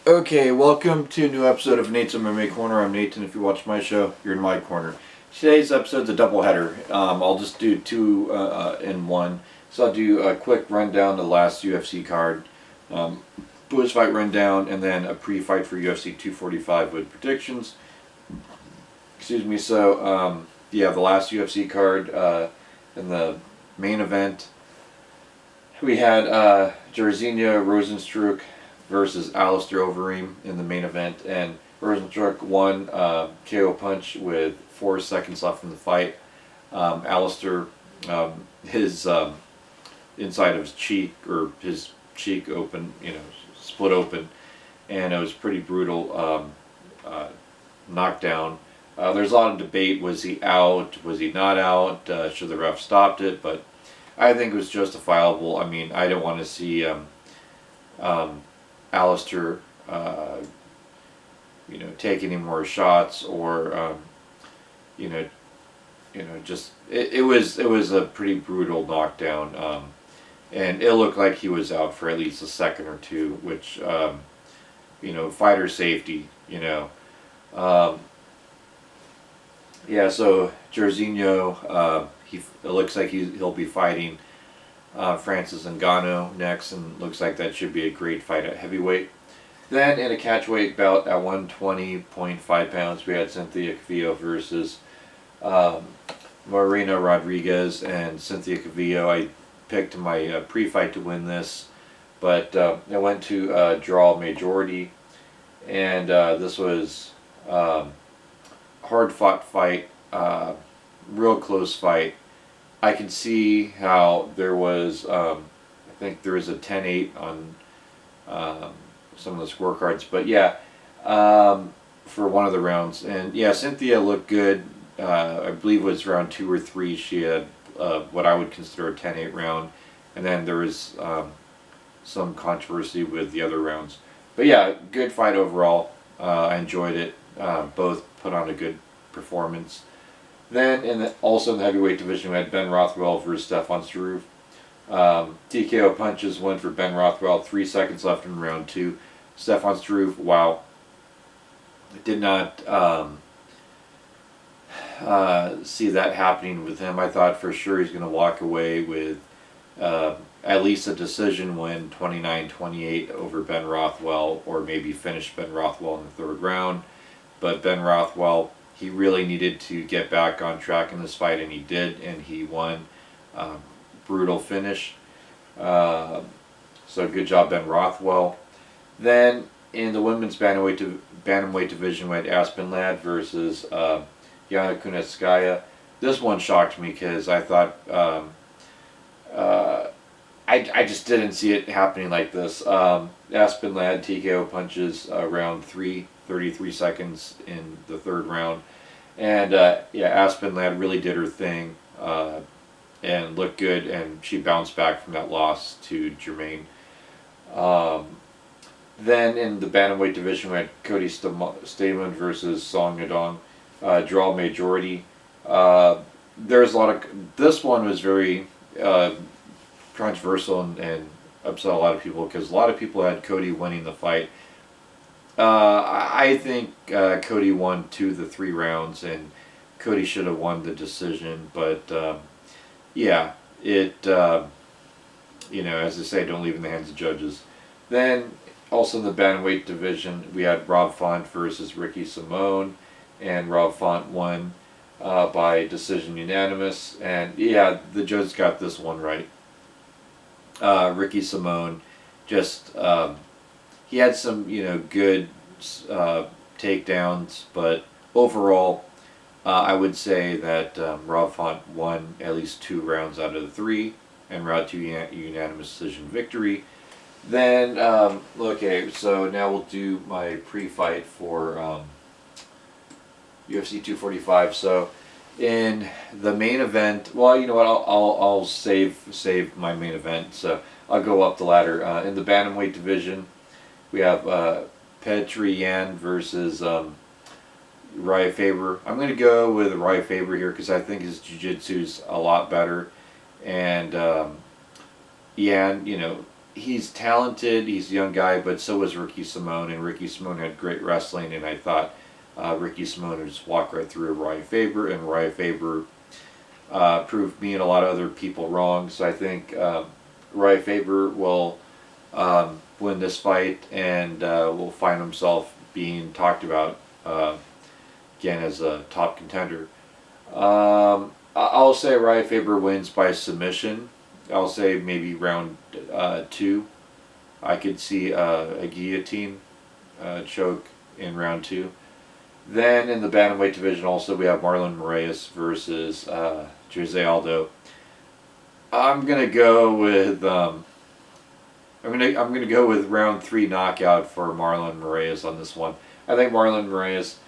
Okay, welcome to a new episode of Nate's MMA Corner. I'm Nathan. If you watch my show, you're in my corner. Today's episode's a doubleheader. I'll just do two in one. So I'll do a quick rundown of the last UFC card, post-fight rundown, and then a pre-fight for UFC 245 with predictions. Excuse me. So yeah, the last UFC card in the main event, we had Jairzinho Rozenstruik versus Alistair Overeem in the main event, and Rozenstruik won KO punch with 4 seconds left in the fight. Alistair, his inside of his cheek, or his cheek open, split open, and it was pretty brutal knockdown. There's a lot of debate, was he out, was he not out, should the ref stopped it, but I think it was justifiable. I mean, I don't want to see Alistair, take any more shots, or just it was a pretty brutal knockdown, and it looked like he was out for at least a second or two, which fighter safety, yeah. So Jairzinho, it looks like he'll be fighting Francis Ngannou next, and looks like that should be a great fight at heavyweight. Then in a catchweight bout at 120.5 pounds, we had Cynthia Calvillo versus Marina Rodriguez, and Cynthia Calvillo, I picked my pre-fight to win this, but I went to draw majority, and this was hard-fought fight, real close fight. I can see how there was, I think there was a 10-8 on some of the scorecards, but yeah, for one of the rounds. And yeah, Cynthia looked good. I believe it was round 2 or 3. She had what I would consider a 10-8 round, and then there was some controversy with the other rounds. But yeah, good fight overall. I enjoyed it. Both put on a good performance. Then also in the heavyweight division, we had Ben Rothwell versus Stefan Struve. TKO punches went for Ben Rothwell. 3 seconds left in round 2. Stefan Struve, wow, did not see that happening with him. I thought for sure he's going to walk away with at least a decision win, 29-28 over Ben Rothwell, or maybe finish Ben Rothwell in the 3rd round. But Ben Rothwell, he really needed to get back on track in this fight, and he did, and he won. Brutal finish. So good job, Ben Rothwell. Then in the women's bantamweight division, we had Aspen Lad versus Jana Konetskaya. This one shocked me because I thought I just didn't see it happening like this. Aspen Lad TKO punches round 3. 33 seconds in the 3rd round, and yeah, Aspen Lad really did her thing and looked good, and she bounced back from that loss to Jermaine. Then in the bantamweight division, we had Cody Stamen versus Song Yadong, draw majority. There's a lot of, this one was very controversial and upset a lot of people, because a lot of people had Cody winning the fight. I think Cody won 2 of the 3 rounds, and Cody should have won the decision. But yeah, it as I say, don't leave in the hands of judges. Then also in the bantamweight division, we had Rob Font versus Ricky Simone, and Rob Font won by decision unanimous. And yeah, the judge got this one right. Ricky Simone just he had some, good takedowns, but overall, I would say that Rob Font won at least 2 rounds out of the 3, and round 2 unanimous decision victory. Then, okay, so now we'll do my pre-fight for UFC 245. So, in the main event, well, you know what? I'll save my main event. So I'll go up the ladder. In the bantamweight division, we have Petri Yan versus Rye Faber. I'm going to go with Rye Faber here because I think his jiu-jitsu's a lot better, and Yan, he's talented, he's a young guy, but so was Ricky Simone, and Ricky Simone had great wrestling, and I thought Ricky Simone would just walk right through Ryan Faber, and Ryan Faber proved me and a lot of other people wrong. So I think Ryan Faber will win this fight, and will find himself being talked about again as a top contender. I'll say Ryan Faber wins by submission. I'll say maybe round 2. I could see a guillotine choke in round 2. Then in the bantamweight division, also we have Marlon Reyes versus Jose Aldo. I'm gonna go with I'm gonna go with round 3 knockout for Marlon Reyes on this one. I think Marlon Reyes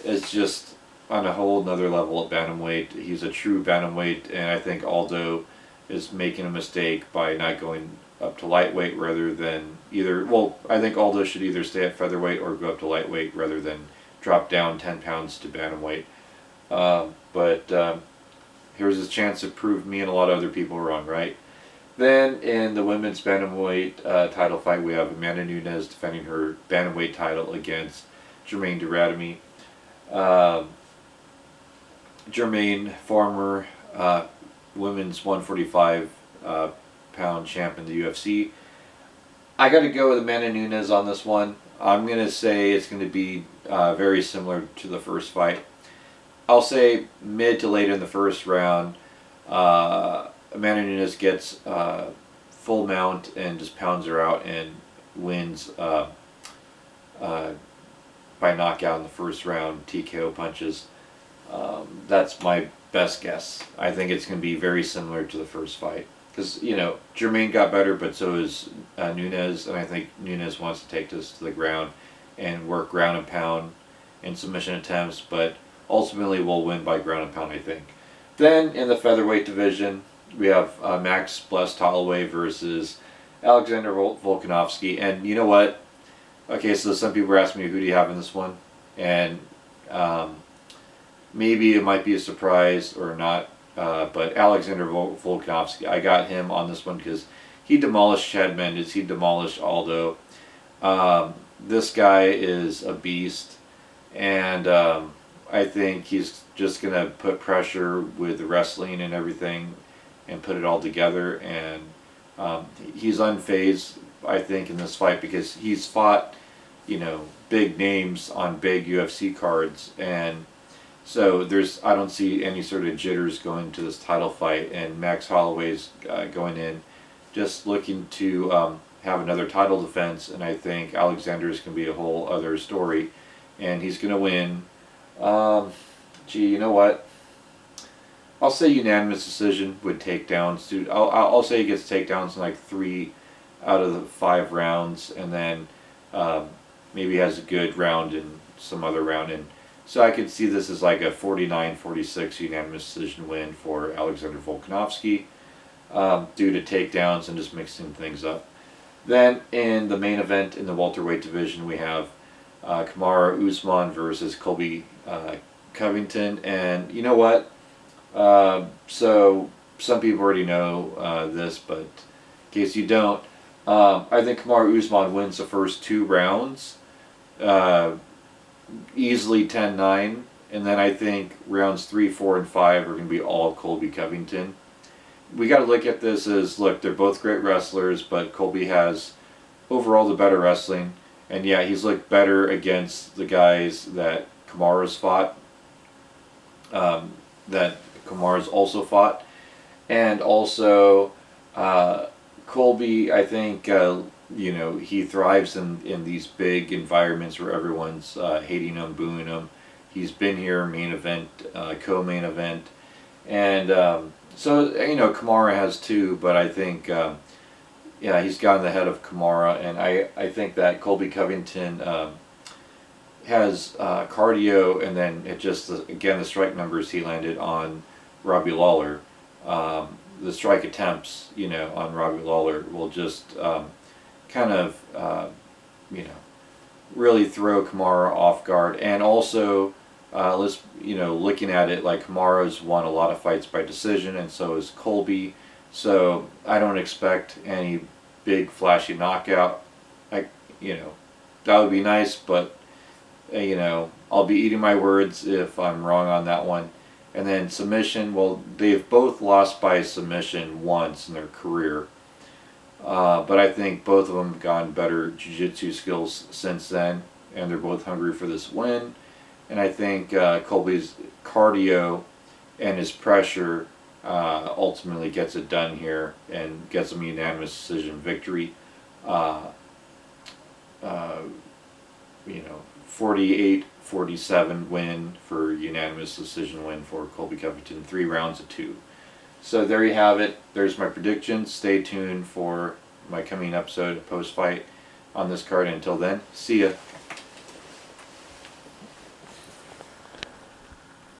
is just on a whole another level at bantamweight. He's a true bantamweight, and I think Aldo is making a mistake by not going up to lightweight rather than either. Well, I think Aldo should either stay at featherweight or go up to lightweight rather than drop down 10 pounds to bantamweight. But here's his chance to prove me and a lot of other people wrong, right? Then in the women's bantamweight title fight, we have Amanda Nunes defending her bantamweight title against Germaine Duratimi. Germaine, former women's 145 pound champ in the UFC. I got to go with Amanda Nunes on this one. I'm going to say it's going to be very similar to the first fight. I'll say mid to late in the first round, Amanda Nunes gets full mount and just pounds her out and wins by knockout in the first round, TKO punches. That's my best guess. I think it's going to be very similar to the first fight. Because, you know, Germaine got better, but so is Nunes, and I think Nunes wants to take this to the ground and work ground and pound in submission attempts, but ultimately will win by ground and pound, I think. Then, in the featherweight division, we have Max Blessed Holloway versus Alexander Volkanovski, and you know what? Okay, so some people were asking me, who do you have in this one? And maybe it might be a surprise or not, but Alexander Volkanovski, I got him on this one because he demolished Chad Mendes, he demolished Aldo. This guy is a beast, and I think he's just going to put pressure with the wrestling and everything and put it all together, and he's unfazed, I think, in this fight because he's fought, you know, big names on big UFC cards, and so I don't see any sort of jitters going to this title fight, and Max Holloway's going in just looking to have another title defense, and I think Alexander's going to be a whole other story, and he's going to win. You know what? I'll say unanimous decision with takedowns. Dude, I'll say he gets takedowns in like 3 out of the 5 rounds, and then maybe has a good round in some other round. And so I could see this as like a 49-46 unanimous decision win for Alexander Volkanovski due to takedowns and just mixing things up. Then in the main event in the welterweight division, we have Kamaru Usman versus Colby Covington. And you know what? So some people already know this, but in case you don't, I think Kamaru Usman wins the first 2 rounds. Easily 10-9, and then I think rounds 3, 4, and 5 are going to be all Colby Covington. We got to look at this as, look, they're both great wrestlers, but Colby has overall the better wrestling, and yeah, he's looked better against the guys that Kamaru's fought, that Kamaru's also fought, and also Colby, I think, you know, he thrives in these big environments where everyone's hating him, booing him. He's been here, main event, co-main event, and so, you know, Kamaru has too, but I think, yeah, he's gotten the head of Kamaru, and I think that Colby Covington has cardio, and then it just, again, the strike numbers he landed on Robbie Lawler, the strike attempts, you know, on Robbie Lawler will just kind of, you know, really throw Kamaru off guard. And also, let's, you know, looking at it, like Kamaru's won a lot of fights by decision, and so is Colby. So I don't expect any big flashy knockout. That would be nice, but I'll be eating my words if I'm wrong on that one. And then submission, well, they've both lost by submission once in their career. But I think both of them have gotten better jiu-jitsu skills since then, and they're both hungry for this win. And I think Colby's cardio and his pressure ultimately gets it done here and gets him a unanimous decision victory. 48-47 win for unanimous decision win for Colby Covington, 3 rounds of 2. So there you have it. There's my predictions. Stay tuned for my coming episode post-fight on this card. Until then, see ya.